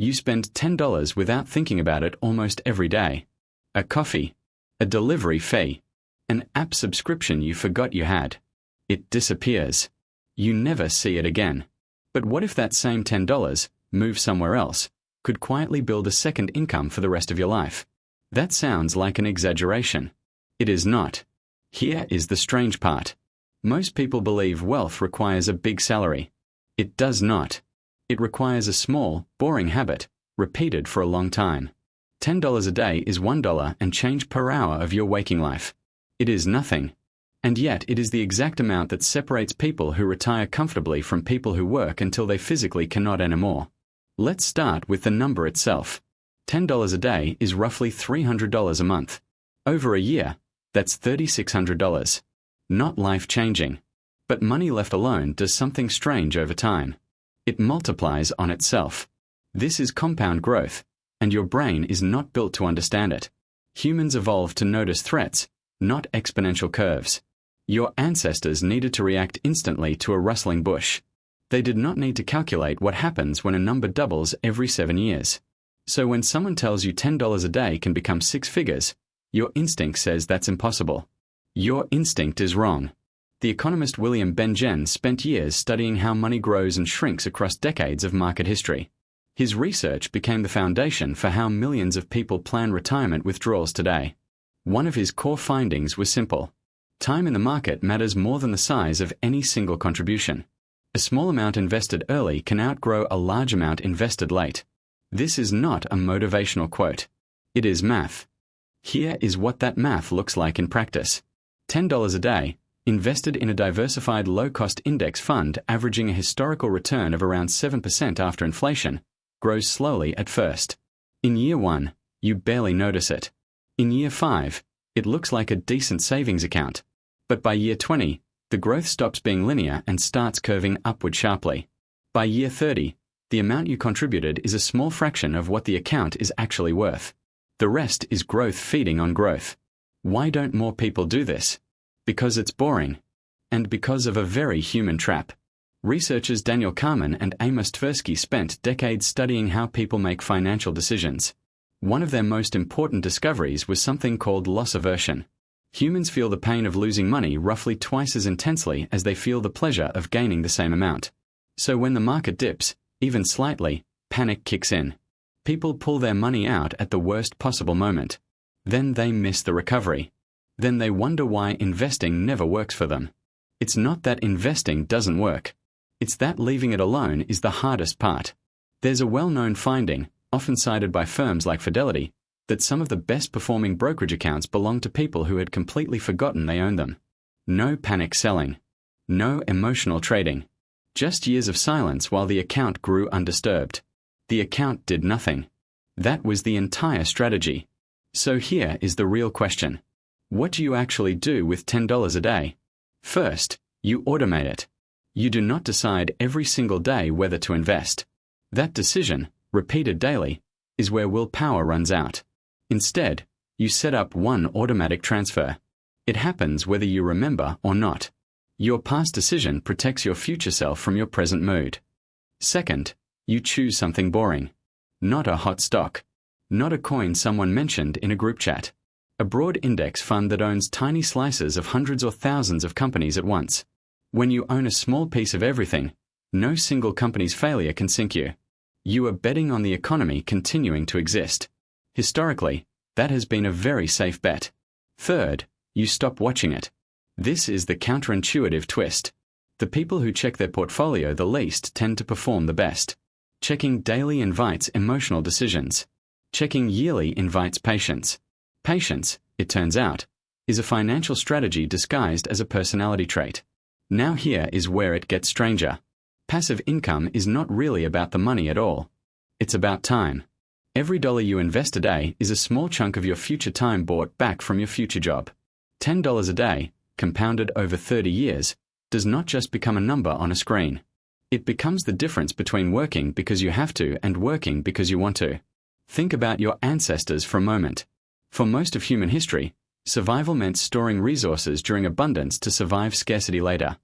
You spend $10 without thinking about it almost every day. A coffee, a delivery fee, an app subscription you forgot you had. It disappears. You never see it again. But what if that same $10, moved somewhere else, could quietly build a second income for the rest of your life? That sounds like an exaggeration. It is not. Here is the strange part. Most people believe wealth requires a big salary. It does not. It requires a small, boring habit, repeated for a long time. $10 a day is $1 and change per hour of your waking life. It is nothing. And yet it is the exact amount that separates people who retire comfortably from people who work until they physically cannot anymore. Let's start with the number itself. $10 a day is roughly $300 a month. Over a year, that's $3,600. Not life-changing. But money left alone does something strange over time. It multiplies on itself. This is compound growth, and your brain is not built to understand it. Humans evolved to notice threats, not exponential curves. Your ancestors needed to react instantly to a rustling bush. They did not need to calculate what happens when a number doubles every 7 years. So when someone tells you $10 a day can become 6 figures, your instinct says that's impossible. Your instinct is wrong. The economist William Bengen spent years studying how money grows and shrinks across decades of market history. His research became the foundation for how millions of people plan retirement withdrawals today. One of his core findings was simple. Time in the market matters more than the size of any single contribution. A small amount invested early can outgrow a large amount invested late. This is not a motivational quote. It is math. Here is what that math looks like in practice. $10 a day, invested in a diversified low-cost index fund averaging a historical return of around 7% after inflation, grows slowly at first. In year 1, you barely notice it. In year 5, it looks like a decent savings account. But by year 20, the growth stops being linear and starts curving upward sharply. By year 30, the amount you contributed is a small fraction of what the account is actually worth. The rest is growth feeding on growth. Why don't more people do this? Because it's boring. And because of a very human trap. Researchers Daniel Kahneman and Amos Tversky spent decades studying how people make financial decisions. One of their most important discoveries was something called loss aversion. Humans feel the pain of losing money roughly twice as intensely as they feel the pleasure of gaining the same amount. So when the market dips, even slightly, panic kicks in. People pull their money out at the worst possible moment. Then they miss the recovery. Then they wonder why investing never works for them. It's not that investing doesn't work. It's that leaving it alone is the hardest part. There's a well-known finding, often cited by firms like Fidelity, that some of the best-performing brokerage accounts belong to people who had completely forgotten they owned them. No panic selling. No emotional trading. Just years of silence while the account grew undisturbed. The account did nothing. That was the entire strategy. So here is the real question. What do you actually do with $10 a day? First, you automate it. You do not decide every single day whether to invest. That decision, repeated daily, is where willpower runs out. Instead, you set up one automatic transfer. It happens whether you remember or not. Your past decision protects your future self from your present mood. Second, you choose something boring. Not a hot stock. Not a coin someone mentioned in a group chat. A broad index fund that owns tiny slices of hundreds or thousands of companies at once. When you own a small piece of everything, no single company's failure can sink you. You are betting on the economy continuing to exist. Historically, that has been a very safe bet. Third, you stop watching it. This is the counterintuitive twist. The people who check their portfolio the least tend to perform the best. Checking daily invites emotional decisions. Checking yearly invites patience. Patience, it turns out, is a financial strategy disguised as a personality trait. Now here is where it gets stranger. Passive income is not really about the money at all. It's about time. Every dollar you invest today is a small chunk of your future time bought back from your future job. $10 a day, compounded over 30 years, does not just become a number on a screen. It becomes the difference between working because you have to and working because you want to. Think about your ancestors for a moment. For most of human history, survival meant storing resources during abundance to survive scarcity later.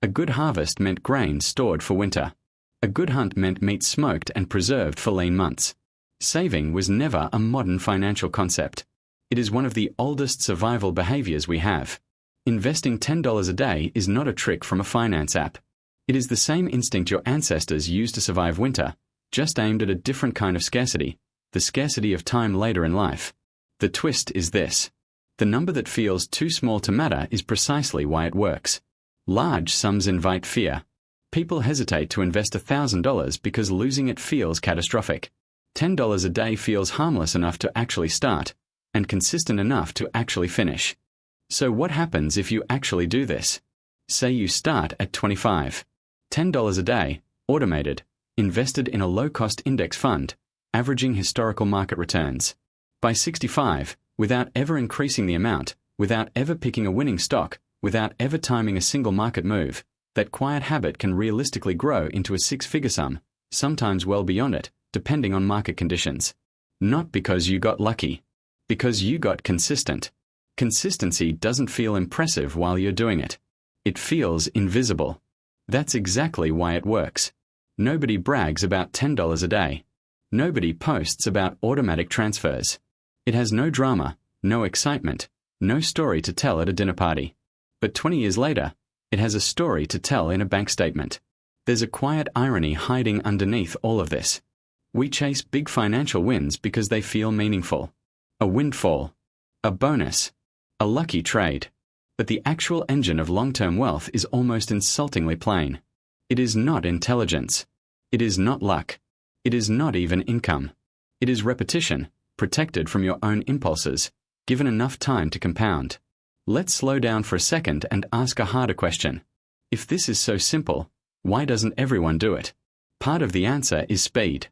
A good harvest meant grain stored for winter. A good hunt meant meat smoked and preserved for lean months. Saving was never a modern financial concept. It is one of the oldest survival behaviors we have. Investing $10 a day is not a trick from a finance app. It is the same instinct your ancestors used to survive winter, just aimed at a different kind of scarcity, the scarcity of time later in life. The twist is this. The number that feels too small to matter is precisely why it works. Large sums invite fear. People hesitate to invest $1,000 because losing it feels catastrophic. $10 a day feels harmless enough to actually start, and consistent enough to actually finish. So what happens if you actually do this? Say you start at 25. $10 a day, automated, invested in a low-cost index fund, averaging historical market returns. By 65, without ever increasing the amount, without ever picking a winning stock, without ever timing a single market move, that quiet habit can realistically grow into a six-figure sum, sometimes well beyond it, depending on market conditions. Not because you got lucky. Because you got consistent. Consistency doesn't feel impressive while you're doing it. It feels invisible. That's exactly why it works. Nobody brags about $10 a day. Nobody posts about automatic transfers. It has no drama, no excitement, no story to tell at a dinner party. But 20 years later, it has a story to tell in a bank statement. There's a quiet irony hiding underneath all of this. We chase big financial wins because they feel meaningful. A windfall. A bonus. A lucky trade. But the actual engine of long-term wealth is almost insultingly plain. It is not intelligence. It is not luck. It is not even income. It is repetition, protected from your own impulses, given enough time to compound. Let's slow down for a second and ask a harder question. If this is so simple, why doesn't everyone do it? Part of the answer is speed.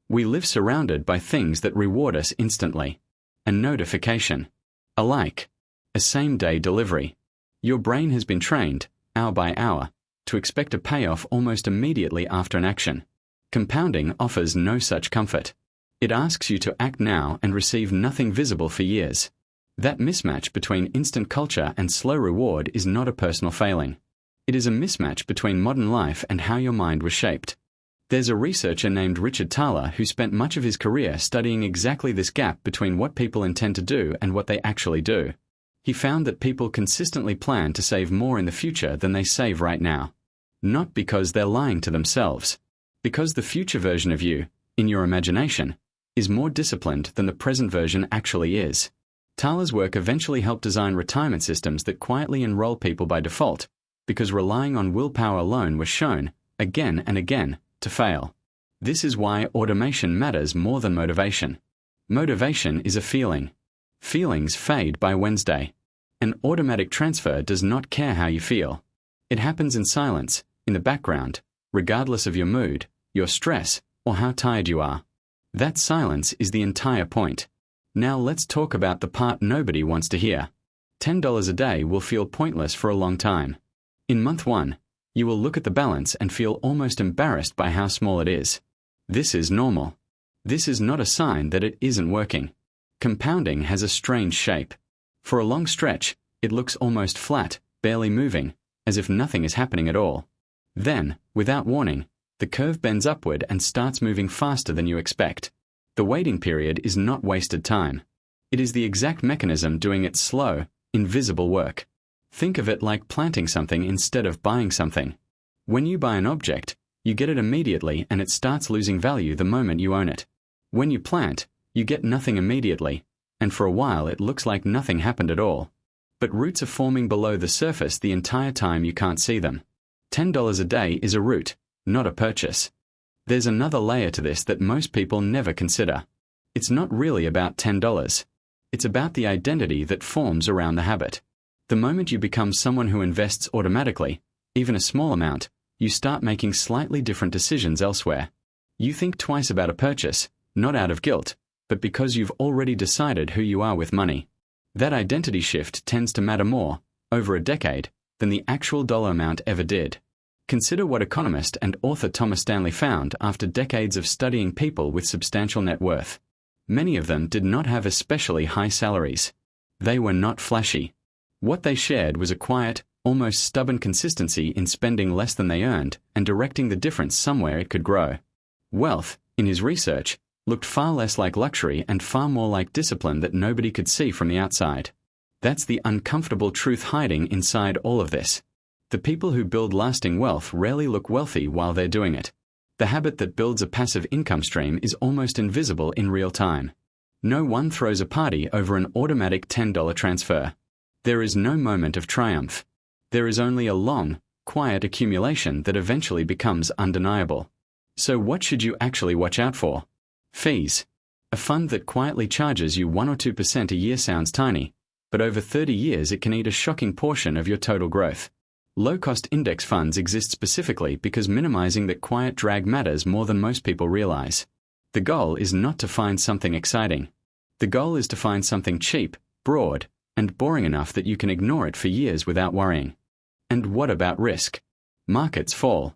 We live surrounded by things that reward us instantly. A notification. A like. A same-day delivery. Your brain has been trained, hour by hour, to expect a payoff almost immediately after an action. Compounding offers no such comfort. It asks you to act now and receive nothing visible for years. That mismatch between instant culture and slow reward is not a personal failing. It is a mismatch between modern life and how your mind was shaped. There's a researcher named Richard Thaler who spent much of his career studying exactly this gap between what people intend to do and what they actually do. He found that people consistently plan to save more in the future than they save right now. Not because they're lying to themselves. Because the future version of you, in your imagination, is more disciplined than the present version actually is. Thaler's work eventually helped design retirement systems that quietly enroll people by default, because relying on willpower alone was shown, again and again, to fail. This is why automation matters more than motivation. Motivation is a feeling. Feelings fade by Wednesday. An automatic transfer does not care how you feel. It happens in silence, in the background, regardless of your mood, your stress, or how tired you are. That silence is the entire point. Now let's talk about the part nobody wants to hear. $10 a day will feel pointless for a long time. In month 1, you will look at the balance and feel almost embarrassed by how small it is. This is normal. This is not a sign that it isn't working. Compounding has a strange shape. For a long stretch, it looks almost flat, barely moving, as if nothing is happening at all. Then, without warning, the curve bends upward and starts moving faster than you expect. The waiting period is not wasted time. It is the exact mechanism doing its slow, invisible work. Think of it like planting something instead of buying something. When you buy an object, you get it immediately and it starts losing value the moment you own it. When you plant, you get nothing immediately, and for a while it looks like nothing happened at all. But roots are forming below the surface the entire time you can't see them. $10 a day is a root, not a purchase. There's another layer to this that most people never consider. It's not really about $10. It's about the identity that forms around the habit. The moment you become someone who invests automatically, even a small amount, you start making slightly different decisions elsewhere. You think twice about a purchase, not out of guilt, but because you've already decided who you are with money. That identity shift tends to matter more, over a decade, than the actual dollar amount ever did. Consider what economist and author Thomas Stanley found after decades of studying people with substantial net worth. Many of them did not have especially high salaries. They were not flashy. What they shared was a quiet, almost stubborn consistency in spending less than they earned and directing the difference somewhere it could grow. Wealth, in his research, looked far less like luxury and far more like discipline that nobody could see from the outside. That's the uncomfortable truth hiding inside all of this. The people who build lasting wealth rarely look wealthy while they're doing it. The habit that builds a passive income stream is almost invisible in real time. No one throws a party over an automatic $10 transfer. There is no moment of triumph. There is only a long, quiet accumulation that eventually becomes undeniable. So what should you actually watch out for? Fees. A fund that quietly charges you 1 or 2% a year sounds tiny, but over 30 years it can eat a shocking portion of your total growth. Low-cost index funds exist specifically because minimizing that quiet drag matters more than most people realize. The goal is not to find something exciting. The goal is to find something cheap, broad, and boring enough that you can ignore it for years without worrying. And what about risk? Markets fall.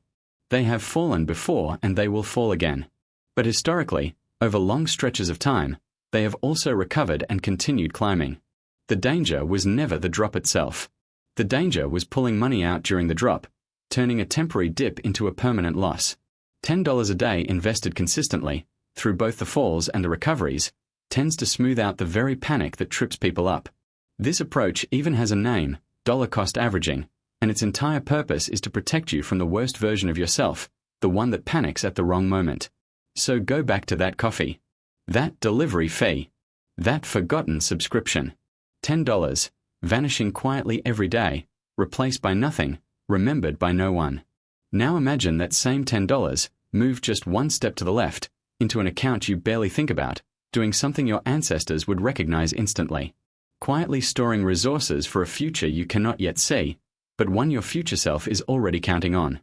They have fallen before and they will fall again. But historically, over long stretches of time, they have also recovered and continued climbing. The danger was never the drop itself. The danger was pulling money out during the drop, turning a temporary dip into a permanent loss. $10 a day invested consistently, through both the falls and the recoveries, tends to smooth out the very panic that trips people up. This approach even has a name, dollar cost averaging, and its entire purpose is to protect you from the worst version of yourself, the one that panics at the wrong moment. So go back to that coffee. That delivery fee. That forgotten subscription. $10, vanishing quietly every day, replaced by nothing, remembered by no one. Now imagine that same $10 moved just one step to the left, into an account you barely think about, doing something your ancestors would recognize instantly. Quietly storing resources for a future you cannot yet see, but one your future self is already counting on.